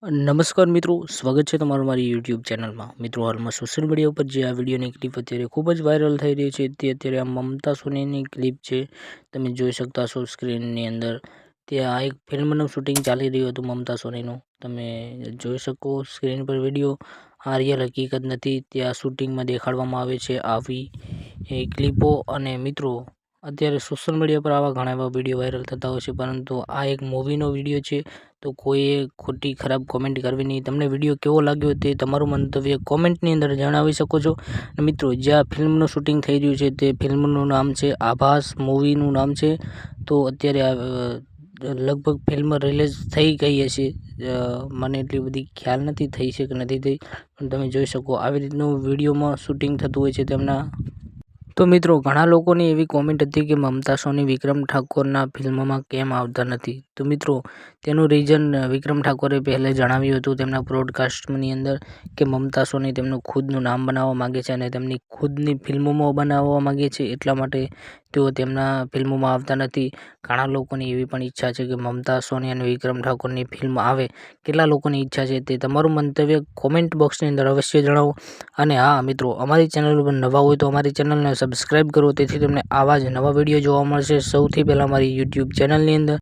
નમસ્કાર મિત્રો, સ્વાગત છે તમારું મારી યુટ્યુબ ચેનલમાં। મિત્રો, હાલમાં સોશિયલ મીડિયા ઉપર જે આ વિડીયોની ક્લિપ અત્યારે ખૂબ જ વાયરલ થઈ રહી છે તે અત્યારે આ મમતા સોનીની ક્લિપ છે। તમે જોઈ શકતા છો સ્ક્રીનની અંદર ત્યાં એક ફિલ્મનું શૂટિંગ ચાલી રહ્યું હતું મમતા સોનીનું। તમે જોઈ શકો સ્ક્રીન પર વિડીયો। આ રિયલ હકીકત નથી, ત્યાં શૂટિંગમાં દેખાડવામાં આવે છે આવી ક્લિપો। અને મિત્રો, અત્યારે સોશિયલ મીડિયા પર આવા ઘણા એવા વિડીયો વાયરલ થતા હોય છે, પરંતુ આ એક મૂવીનો વિડીયો છે તો કોઈએ ખોટી ખરાબ કોમેન્ટ કરવી નહીં। તમને વિડીયો કેવો લાગ્યો તે તમારું મંતવ્ય કોમેન્ટની અંદર જણાવી શકો છો। અને મિત્રો, જ્યાં ફિલ્મનું શૂટિંગ થઈ રહ્યું છે તે ફિલ્મનું નામ છે આભાસ, મૂવીનું નામ છે। તો અત્યારે લગભગ ફિલ્મ રિલીઝ થઈ ગઈ હશે, મને એટલી બધી ખ્યાલ નથી થઈ છે કે નથી થઈ, પણ તમે જોઈ શકો આવી રીતનું વિડીયોમાં શૂટિંગ થતું હોય છે તેમના। તો મિત્રો, ઘણા લોકોની એવી કોમેન્ટ હતી કે મમતા સોની વિક્રમ ઠાકોરના ફિલ્મમાં કેમ આવતા નથી। તો મિત્રો, તેનું રીઝન વિક્રમ ઠાકોરે પહેલાં જણાવ્યું હતું તેમના પોડકાસ્ટની અંદર કે મમતા સોની તેમનું ખુદનું નામ બનાવવા માગે છે અને તેમની ખુદની ફિલ્મોમાં બનાવવા માગે છે, એટલા માટે તેઓ તેમના ફિલ્મોમાં આવતા નથી। ઘણા લોકોની એવી પણ ઈચ્છા છે કે મમતા સોની અને વિક્રમ ઠાકોરની ફિલ્મ આવે। કેટલા લોકોની ઈચ્છા છે તે તમારું મંતવ્ય કોમેન્ટ બોક્સની અંદર અવશ્ય જણાવો। અને હા મિત્રો, અમારી ચેનલ પર નવા હોય તો અમારી ચેનલને સબસ્ક્રાઈબ કરો, તેથી તમને આવા જ નવા વિડીયો જોવા મળશે સૌથી પહેલાં અમારી યુટ્યુબ ચેનલની અંદર।